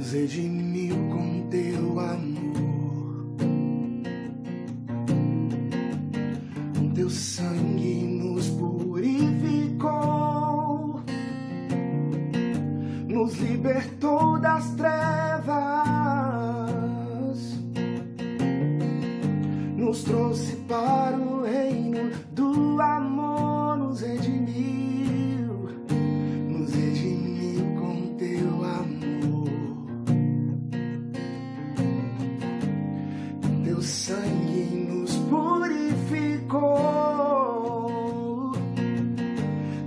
nos redimiu com teu amor, com teu sangue nos purificou, nos libertou das trevas, nos trouxe para o reino do amor, nos redimiu com teu amor, com teu sangue nos purificou,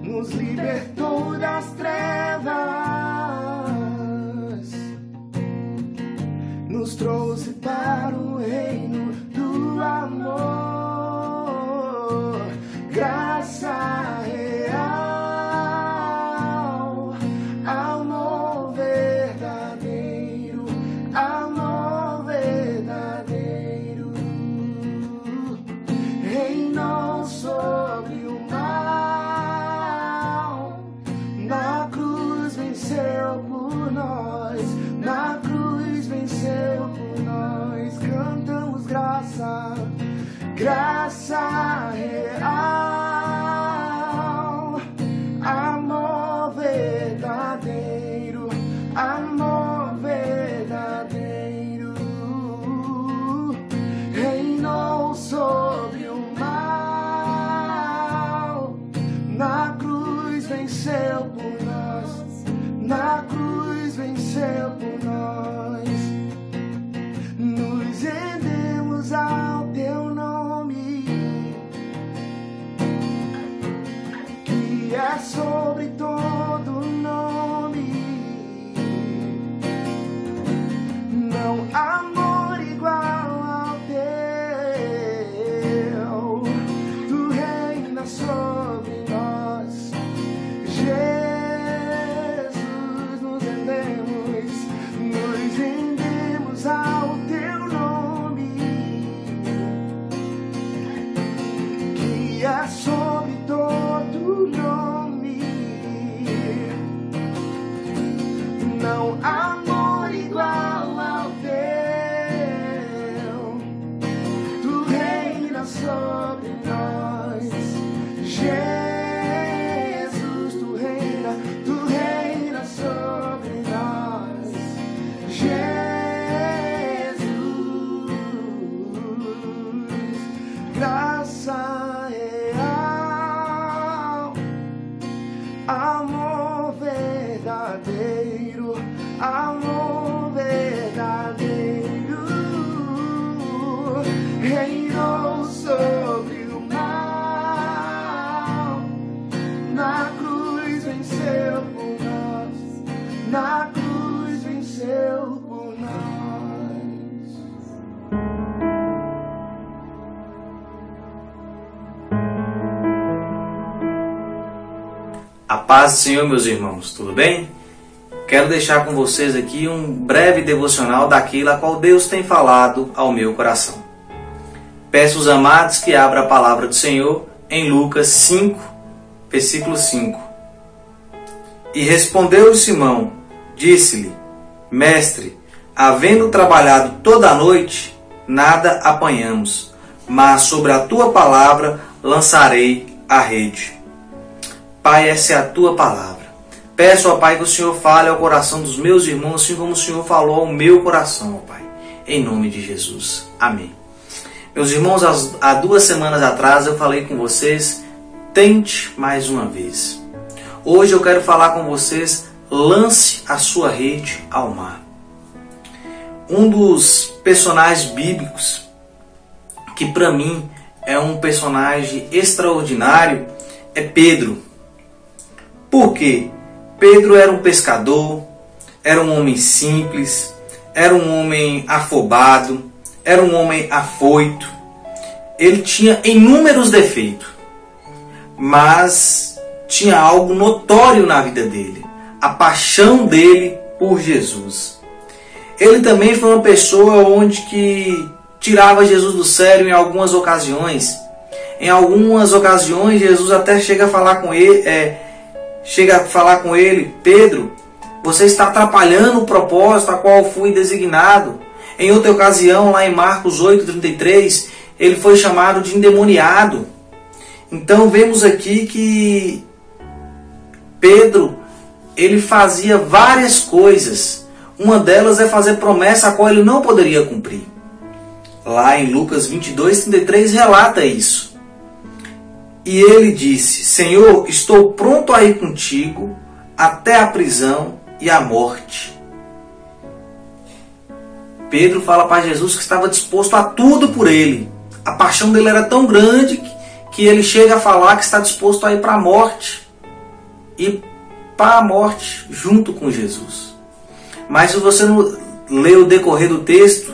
nos libertou das trevas, nos trouxe para o reino do amor. Graça real, amor verdadeiro, reinou sobre o mal, na cruz venceu por nós, na cruz venceu por nós. Cantamos graça, graça real, amor verdadeiro, reinou sobre o mal, na cruz venceu por nós, na cruz venceu por nós. Nos rendemos ao teu nome, que é sobre todo nome. Não há amor igual ao teu, tu reinas sobre nós, Jesus. Nos rendemos ao teu nome, que é sobre todo nome. Não há amor igual ao teu, tu reinas sobre nós, Jesus. Tu reinas sobre nós, Jesus. Graça real, amor verdadeiro, reinou sobre o mal, na cruz venceu por nós, na cruz venceu por nós. A paz do Senhor, meus irmãos, tudo bem? Quero deixar com vocês aqui um breve devocional daquilo a qual Deus tem falado ao meu coração. Peço aos amados que abram a palavra do Senhor em Lucas 5, versículo 5. E respondeu Simão, disse-lhe: Mestre, havendo trabalhado toda a noite, nada apanhamos, mas sobre a tua palavra lançarei a rede. Pai, essa é a tua palavra. Peço, ó Pai, que o Senhor fale ao coração dos meus irmãos, assim como o Senhor falou ao meu coração, ó Pai. Em nome de Jesus. Amém. Meus irmãos, há 2 semanas atrás eu falei com vocês, tente mais uma vez. Hoje eu quero falar com vocês, lance a sua rede ao mar. Um dos personagens bíblicos, que para mim é um personagem extraordinário, é Pedro. Por quê? Pedro era um pescador, era um homem simples, era um homem afobado, era um homem afoito. Ele tinha inúmeros defeitos, mas tinha algo notório na vida dele, a paixão dele por Jesus. Ele também foi uma pessoa onde que tirava Jesus do sério em algumas ocasiões. Em algumas ocasiões Jesus até chega a falar com ele, Pedro, Você está atrapalhando o propósito a qual fui designado. Em outra ocasião, lá em Marcos 8:33, ele foi chamado de endemoniado. Então vemos aqui que Pedro, ele fazia várias coisas. Uma delas é fazer promessa a qual ele não poderia cumprir. Lá em Lucas 22:33 relata isso. E ele disse: Senhor, estou pronto a ir contigo até a prisão e a morte. Pedro fala para Jesus que estava disposto a tudo por ele. A paixão dele era tão grande que ele chega a falar que está disposto a ir para a morte. E para a morte junto com Jesus. Mas se você não lê o decorrer do texto,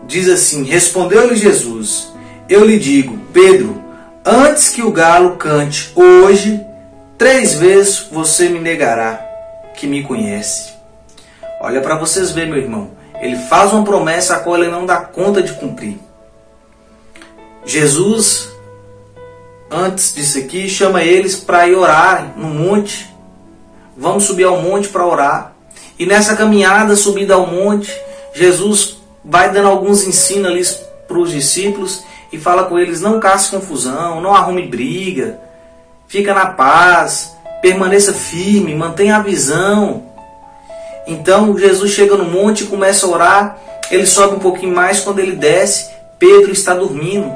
diz assim: respondeu-lhe Jesus: eu lhe digo, Pedro, antes que o galo cante hoje, 3 vezes você me negará que me conhece. Olha para vocês verem, meu irmão. Ele faz uma promessa a qual ele não dá conta de cumprir. Jesus, antes disso aqui, chama eles para ir orarem no monte. Vamos subir ao monte para orar. E nessa caminhada, subida ao monte, Jesus vai dando alguns ensinos ali para os discípulos e fala com eles: não casse confusão, não arrume briga, fica na paz, permaneça firme, mantenha a visão. Então Jesus chega no monte e começa a orar. Ele sobe um pouquinho mais. Quando ele desce, Pedro está dormindo.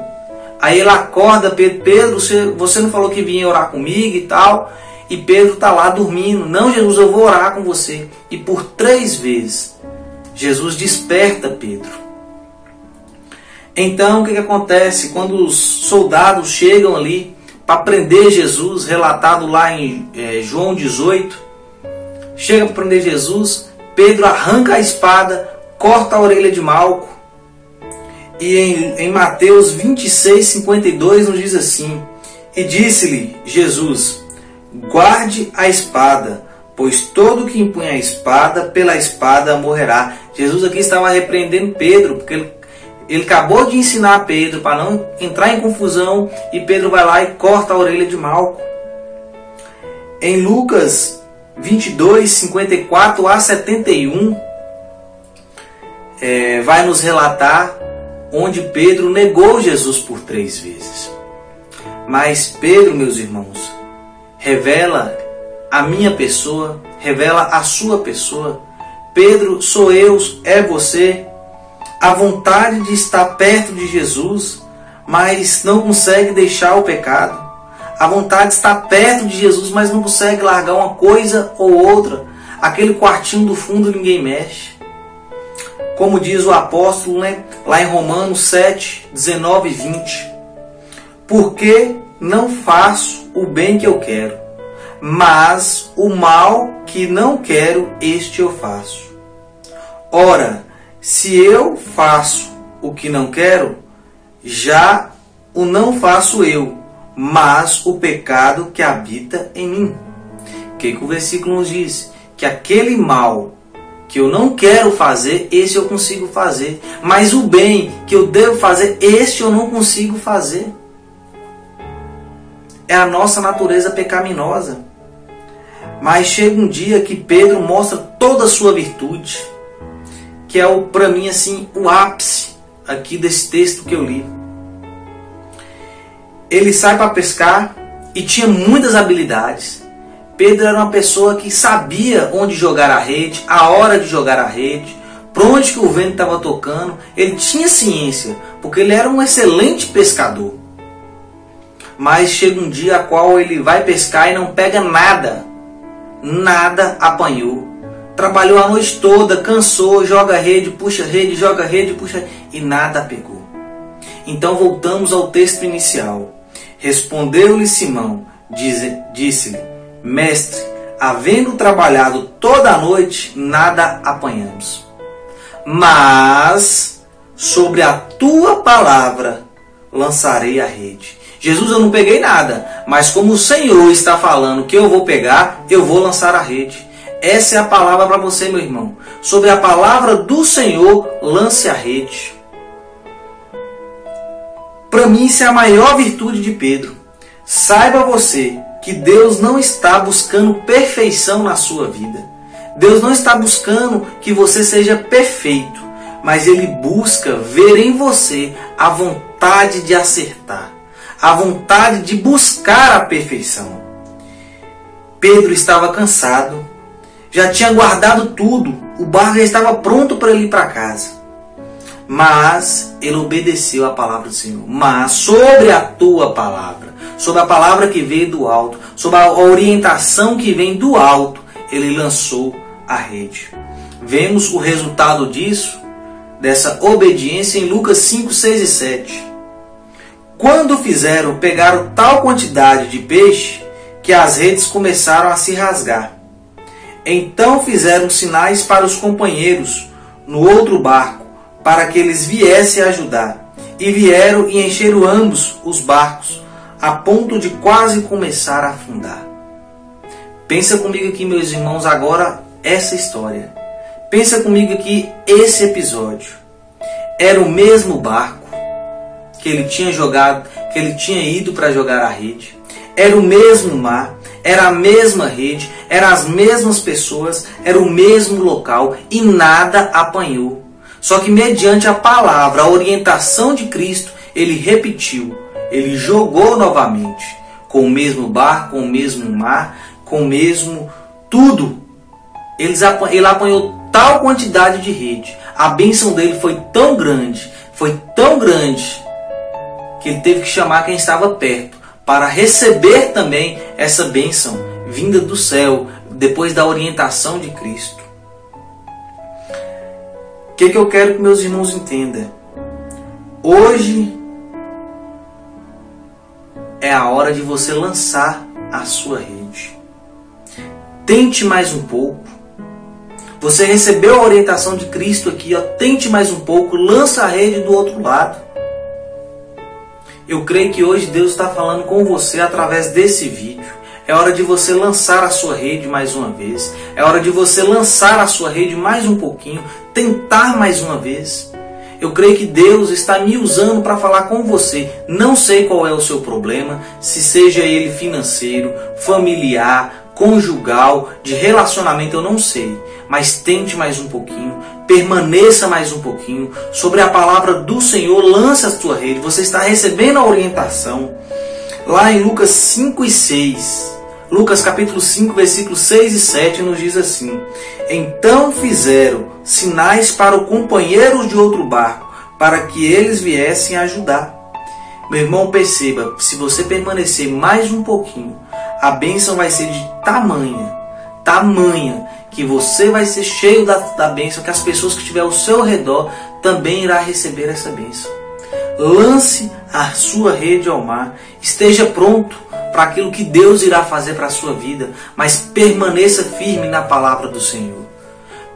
Aí ele acorda Pedro: Pedro, você não falou que vinha orar comigo e tal? E Pedro está lá dormindo. Não, Jesus, eu vou orar com você. E por 3 vezes Jesus desperta Pedro. Então o que acontece? Quando os soldados chegam ali para prender Jesus, relatado lá em João 18, chega para prender Jesus, Pedro arranca a espada, corta a orelha de Malco. E em Mateus 26:52 nos diz assim: e disse-lhe Jesus: guarde a espada, pois todo que empunha a espada, pela espada morrerá. Jesus aqui estava repreendendo Pedro, porque ele acabou de ensinar a Pedro para não entrar em confusão, e Pedro vai lá e corta a orelha de Malco. Em Lucas 22:54 a 71, vai nos relatar onde Pedro negou Jesus por 3 vezes. Mas Pedro, meus irmãos, revela a minha pessoa, revela a sua pessoa. Pedro, sou eu, é você. A vontade de estar perto de Jesus, mas não consegue deixar o pecado. A vontade de estar perto de Jesus, mas não consegue largar uma coisa ou outra. Aquele quartinho do fundo ninguém mexe. Como diz o apóstolo, lá em Romanos 7:19 e 20. Porque não faço o bem que eu quero, mas o mal que não quero, este eu faço. Ora, se eu faço o que não quero, já o não faço eu, mas o pecado que habita em mim. O que o versículo nos diz? Que aquele mal que eu não quero fazer, esse eu consigo fazer. Mas o bem que eu devo fazer, este eu não consigo fazer. É a nossa natureza pecaminosa. Mas chega um dia que Pedro mostra toda a sua virtude, que é para mim assim, o ápice aqui desse texto que eu li. Ele sai para pescar e tinha muitas habilidades. Pedro era uma pessoa que sabia onde jogar a rede, a hora de jogar a rede, para onde que o vento estava tocando. Ele tinha ciência, porque ele era um excelente pescador. Mas chega um dia a qual ele vai pescar e não pega nada. Nada apanhou. Trabalhou a noite toda, cansou, joga rede, puxa rede, joga rede, puxa, e nada pegou. Então voltamos ao texto inicial. Respondeu-lhe Simão, disse-lhe: Mestre, havendo trabalhado toda a noite, nada apanhamos. Mas sobre a tua palavra lançarei a rede. Jesus, eu não peguei nada, mas como o Senhor está falando que eu vou pegar, eu vou lançar a rede. Essa é a palavra para você, meu irmão. Sobre a palavra do Senhor, lance a rede. Para mim, isso é a maior virtude de Pedro. Saiba você que Deus não está buscando perfeição na sua vida. Deus não está buscando que você seja perfeito, mas Ele busca ver em você a vontade de acertar, a vontade de buscar a perfeição. Pedro estava cansado, já tinha guardado tudo, o barco já estava pronto para ele ir para casa. Mas ele obedeceu à palavra do Senhor. Mas sobre a tua palavra, sobre a palavra que veio do alto, sobre a orientação que vem do alto, ele lançou a rede. Vemos o resultado disso, dessa obediência, em Lucas 5, 6 e 7. Quando fizeram, pegaram tal quantidade de peixe que as redes começaram a se rasgar. Então fizeram sinais para os companheiros no outro barco, para que eles viessem ajudar. E vieram e encheram ambos os barcos, a ponto de quase começar a afundar. Pensa comigo aqui, meus irmãos, agora essa história. Pensa comigo aqui esse episódio. Era o mesmo barco que ele tinha jogado, que ele tinha ido para jogar a rede. Era o mesmo mar, era a mesma rede, eram as mesmas pessoas, era o mesmo local e nada apanhou. Só que mediante a palavra, a orientação de Cristo, ele repetiu, ele jogou novamente, com o mesmo barco, com o mesmo mar, com o mesmo tudo. Ele apanhou tal quantidade de rede, a bênção dele foi tão grande, que ele teve que chamar quem estava perto, para receber também essa bênção vinda do céu, depois da orientação de Cristo. O que eu quero que meus irmãos entendam? Hoje é a hora de você lançar a sua rede. Tente mais um pouco. Você recebeu a orientação de Cristo aqui, ó, tente mais um pouco, lança a rede do outro lado. Eu creio que hoje Deus está falando com você através desse vídeo. É hora de você lançar a sua rede mais uma vez. É hora de você lançar a sua rede mais um pouquinho, tentar mais uma vez. Eu creio que Deus está me usando para falar com você. Não sei qual é o seu problema, se seja ele financeiro, familiar, conjugal, de relacionamento, eu não sei. Mas tente mais um pouquinho, permaneça mais um pouquinho. Sobre a palavra do Senhor, lance a sua rede. Você está recebendo a orientação. Lá em Lucas 5 e 6, Lucas capítulo 5, versículos 6 e 7 nos diz assim: Então fizeram sinais para os companheiros de outro barco, para que eles viessem ajudar. Meu irmão, perceba, se você permanecer mais um pouquinho, a bênção vai ser de tamanha, que você vai ser cheio da bênção, que as pessoas que estiverem ao seu redor também irão receber essa bênção. Lance a sua rede ao mar, esteja pronto para aquilo que Deus irá fazer para a sua vida, mas permaneça firme na palavra do Senhor.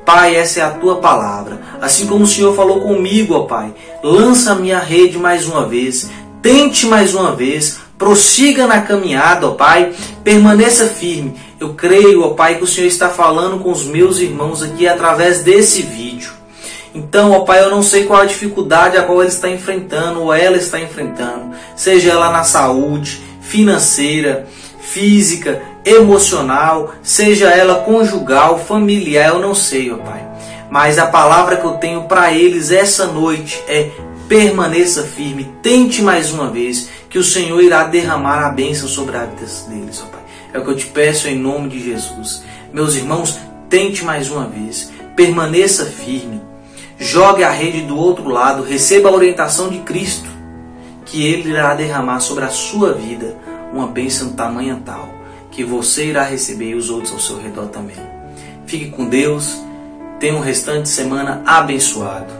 Pai, essa é a tua palavra. Assim como o Senhor falou comigo, ó Pai, lança a minha rede mais uma vez, tente mais uma vez, prossiga na caminhada, ó Pai, permaneça firme. Eu creio, ó Pai, que o Senhor está falando com os meus irmãos aqui através desse vídeo. Então, ó Pai, eu não sei qual a dificuldade a qual ele está enfrentando ou ela está enfrentando, seja ela na saúde, financeira, física, emocional, seja ela conjugal, familiar, eu não sei, ó Pai. Mas a palavra que eu tenho para eles essa noite é: permaneça firme, tente mais uma vez, que o Senhor irá derramar a bênção sobre a vida deles, ó Pai. É o que eu te peço em nome de Jesus. Meus irmãos, tente mais uma vez, permaneça firme, jogue a rede do outro lado, receba a orientação de Cristo, que Ele irá derramar sobre a sua vida uma bênção tamanha tal, que você irá receber e os outros ao seu redor também. Fique com Deus, tenha um restante de semana abençoado.